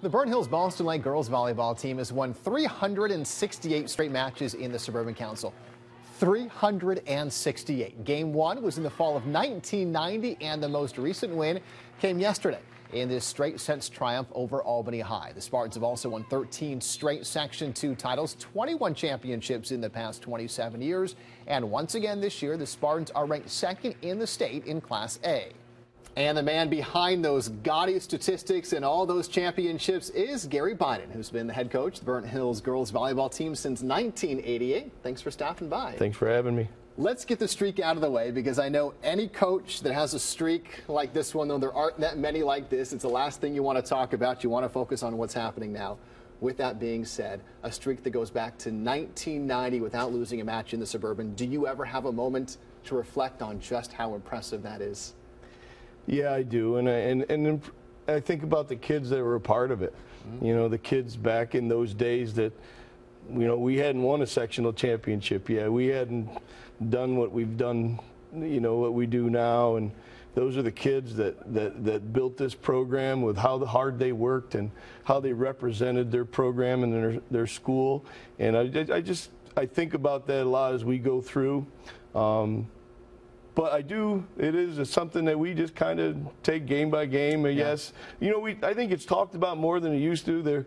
The Burnt Hills Ballston Lake girls volleyball team has won 368 straight matches in the Suburban Council. 368. Game one was in the fall of 1990, and the most recent win came yesterday in this straight sets triumph over Albany High. The Spartans have also won 13 straight Section 2 titles, 21 championships in the past 27 years, and once again this year, the Spartans are ranked second in the state in Class A. And the man behind those gaudy statistics and all those championships is Gary Bynon, who's been the head coach of the Burnt Hills girls volleyball team since 1988. Thanks for stopping by. Thanks for having me. Let's get the streak out of the way, because I know any coach that has a streak like this one, though there aren't that many like this, it's the last thing you want to talk about. You want to focus on what's happening now. With that being said, a streak that goes back to 1990 without losing a match in the Suburban. Do you ever have a moment to reflect on just how impressive that is? Yeah, I do, and I think about the kids that were a part of it. You know, the kids back in those days that, you know, we hadn't won a sectional championship yet. We hadn't done what we've done, you know, what we do now, and those are the kids that built this program with how hard they worked and how they represented their program and their school. And I think about that a lot as we go through. But it is something that we just kind of take game by game, I guess. You know, I think it's talked about more than it used to.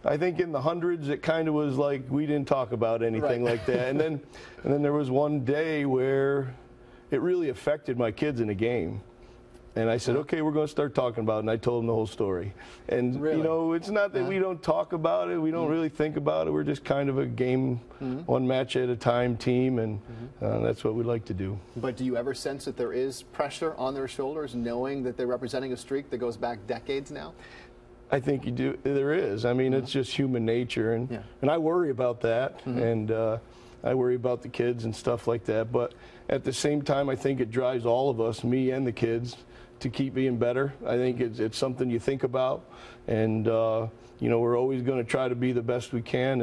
I think in the hundreds, it kind of was like we didn't talk about anything like that. And then there was one day where it really affected my kids in a game. And I said, okay, we're going to start talking about it. And I told them the whole story. And, you know, it's not that we don't talk about it. We don't really think about it. We're just kind of a game, one match at a time team. And that's what we like to do. But do you ever sense that there is pressure on their shoulders, knowing that they're representing a streak that goes back decades now? I think you do. There is. I mean, it's just human nature. And I worry about that. And I worry about the kids and stuff like that. But at the same time, I think it drives all of us, me and the kids, to keep being better. I think it's something you think about, and you know, we're always going to try to be the best we can,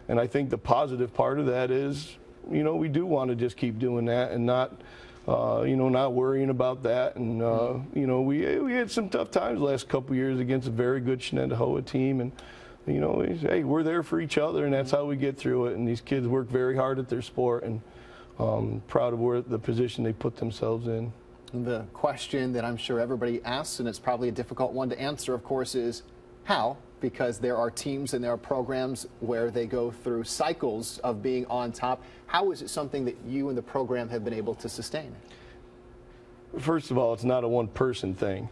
and I think the positive part of that is, you know, we do want to just keep doing that and not you know, not worrying about that. And you know, we had some tough times the last couple of years against a very good Shenandoah team, and you know, hey, we're there for each other, and that's how we get through it. And these kids work very hard at their sport, and proud of the position they put themselves in. The question that I'm sure everybody asks, and it's probably a difficult one to answer, of course, is how? Because there are teams and there are programs where they go through cycles of being on top. How is it something that you and the program have been able to sustain? First of all, it's not a one-person thing.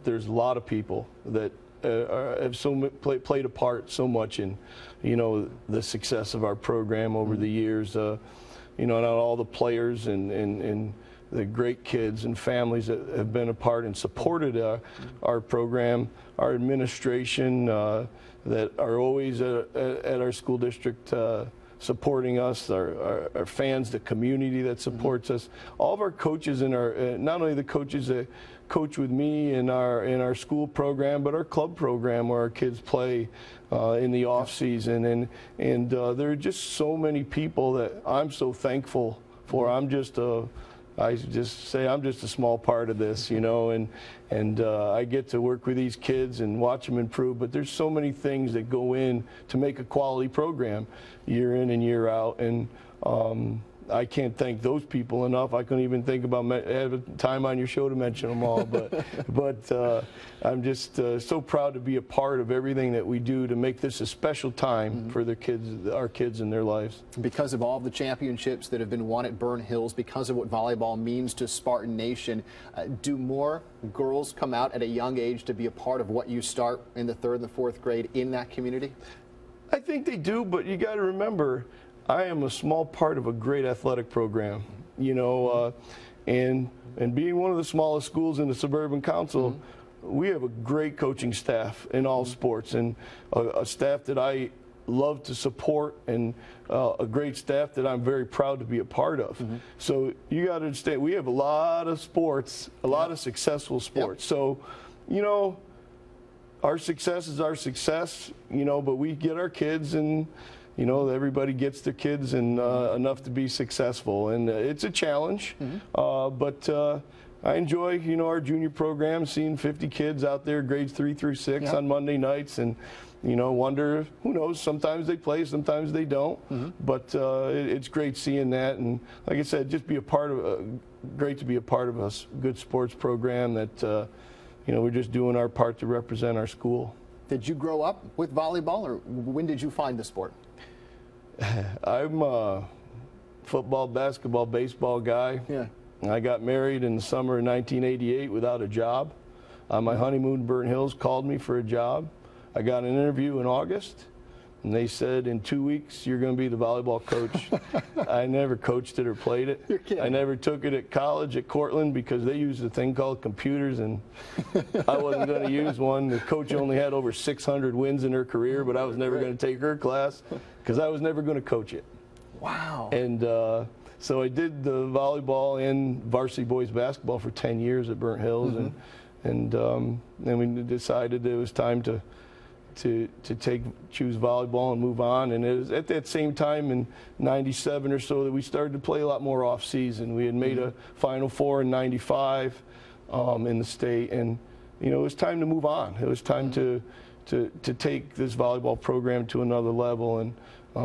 There's a lot of people that have played a part so much in, you know, the success of our program over the years. You know, not all the players and the great kids and families that have been a part and supported our program, our administration that are always at our school district supporting us, our fans, the community that supports us, all of our coaches and our not only the coaches that coach with me in our school program, but our club program where our kids play in the off season, and there are just so many people that I'm so thankful for. I just say I'm just a small part of this, you know, and I get to work with these kids and watch them improve. But there's so many things that go in to make a quality program year in and year out, and I can't thank those people enough. I couldn't even think about having time on your show to mention them all. But I'm just so proud to be a part of everything that we do to make this a special time for the kids, our kids in their lives. Because of all the championships that have been won at Burnt Hills, because of what volleyball means to Spartan Nation, do more girls come out at a young age to be a part of what you start in the 3rd and the 4th grade in that community? I think they do, but you got to remember, I am a small part of a great athletic program, you know, and being one of the smallest schools in the Suburban Council, we have a great coaching staff in all sports, and a staff that I love to support, and a great staff that I'm very proud to be a part of. So you got to understand, we have a lot of sports, a lot of successful sports. So, you know, our success is our success, you know, but we get our kids, and you know, everybody gets their kids and enough to be successful, and it's a challenge. But I enjoy, our junior program, seeing 50 kids out there, grades 3 through 6 on Monday nights, and wonder, who knows, sometimes they play, sometimes they don't, but it's great seeing that, and like I said, just be a part of, great to be a part of a good sports program that, we're just doing our part to represent our school. Did you grow up with volleyball, or when did you find the sport? I'm a football, basketball, baseball guy. Yeah. I got married in the summer of 1988 without a job. On my honeymoon, Burnt Hills called me for a job. I got an interview in August, and they said, in 2 weeks, you're going to be the volleyball coach. I never coached it or played it. You're kidding. I never took it at college at Cortland because they used a thing called computers, and I wasn't going to use one. The coach only had over 600 wins in her career, but I was never going to take her class because I was never going to coach it. Wow. And so I did the volleyball and varsity boys basketball for 10 years at Burnt Hills, and then we decided it was time to choose volleyball and move on. And it was at that same time in '97 or so that we started to play a lot more off season. We had made a Final Four in '95 in the state, and it was time to move on. It was time to take this volleyball program to another level, and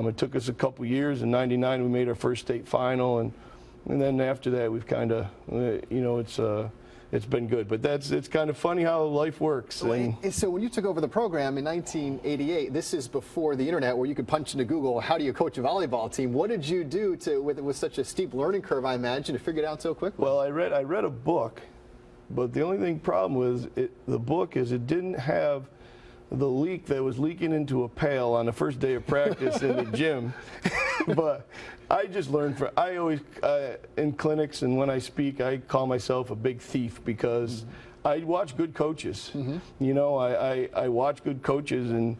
it took us a couple years. In '99 we made our first state final, and then after that we've kind of it's been good, but it's kind of funny how life works. So when you took over the program in 1988, this is before the internet where you could punch into Google, how do you coach a volleyball team? What did you do with such a steep learning curve, I imagine, to figure it out so quickly? Well, I read a book, but the only problem was the book is it didn't have the leak that was leaking into a pail on the first day of practice in the gym. But I just learned I always, in clinics and when I speak, I call myself a big thief because I watch good coaches. I watch good coaches, and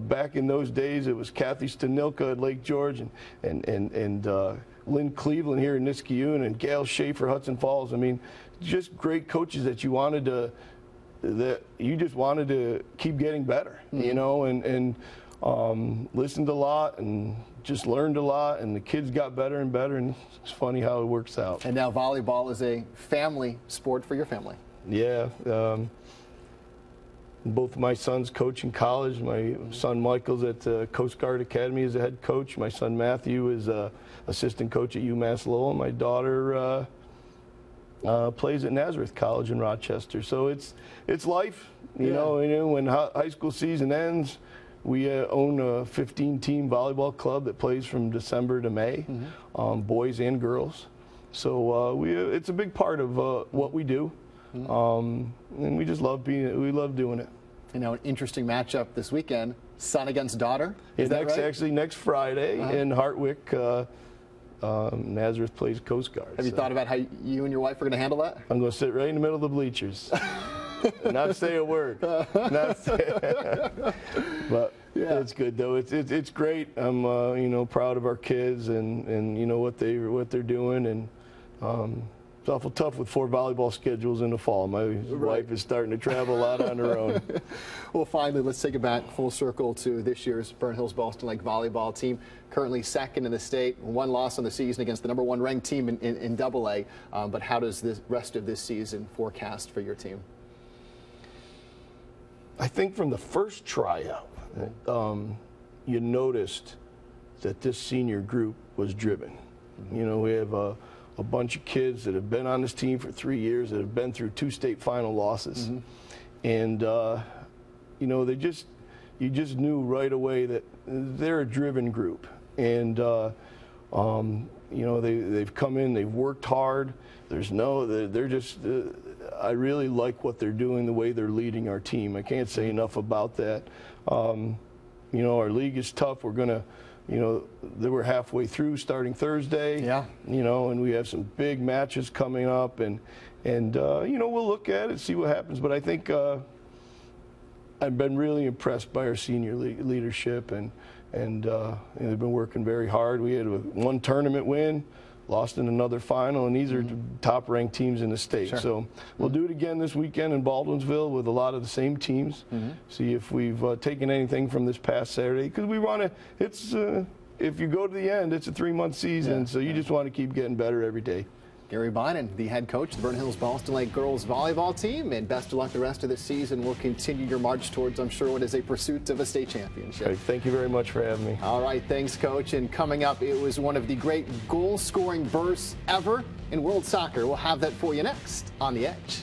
back in those days it was Kathy Stanilka at Lake George and Lynn Cleveland here in Niskayuna and Gail Schaefer, Hudson Falls. I mean, just great coaches that you just wanted to keep getting better, and listened a lot and just learned a lot, and the kids got better and better, and it's funny how it works out. And now volleyball is a family sport for your family. Yeah. Both of my sons coach in college. My son Michael's at the Coast Guard Academy as a head coach. My son Matthew is assistant coach at UMass Lowell. And my daughter plays at Nazareth College in Rochester. So it's life, you know. When high school season ends, we own a 15-team volleyball club that plays from December to May, boys and girls. So it's a big part of what we do, and we just love doing it. An interesting matchup this weekend: son against daughter. Is that right? Actually, next Friday in Hartwick. Nazareth plays Coast Guard. Have you thought about how you and your wife are going to handle that? I'm going to sit right in the middle of the bleachers. Not say a word. But it's good though. It's great. I'm proud of our kids and what they're doing, and it's awful tough with 4 volleyball schedules in the fall. My wife is starting to travel a lot on her own. Well, finally, let's take it back full circle to this year's Burnt Hills Boston Lake volleyball team. Currently second in the state, 1 loss on the season against the #1 ranked team in AA. But how does the rest of this season forecast for your team? I think from the first tryout, you noticed that this senior group was driven. We have a bunch of kids that have been on this team for 3 years, that have been through 2 state final losses, and you just knew right away that they're a driven group, and they've come in, they've worked hard. They're just. I really like what they're doing, the way they're leading our team. I can't say enough about that. Our league is tough. We're gonna. We're halfway through starting Thursday. Yeah. And we have some big matches coming up, and we'll look at it, see what happens. But I think I've been really impressed by our senior leadership, and they've been working very hard. We had 1 tournament win, lost in another final, and these are top-ranked teams in the state. Sure. So we'll do it again this weekend in Baldwinsville with a lot of the same teams. See if we've taken anything from this past Saturday, because we want to. It's if you go to the end, it's a 3-month season, so you just want to keep getting better every day. Gary Bynon, the head coach of the Vernon Hills Boston Lake girls volleyball team, and best of luck the rest of the season. We'll continue your march towards, I'm sure, what is a pursuit of a state championship. Okay, thank you very much for having me. All right, thanks, Coach. And coming up, it was one of the great goal-scoring bursts ever in world soccer. We'll have that for you next on The Edge.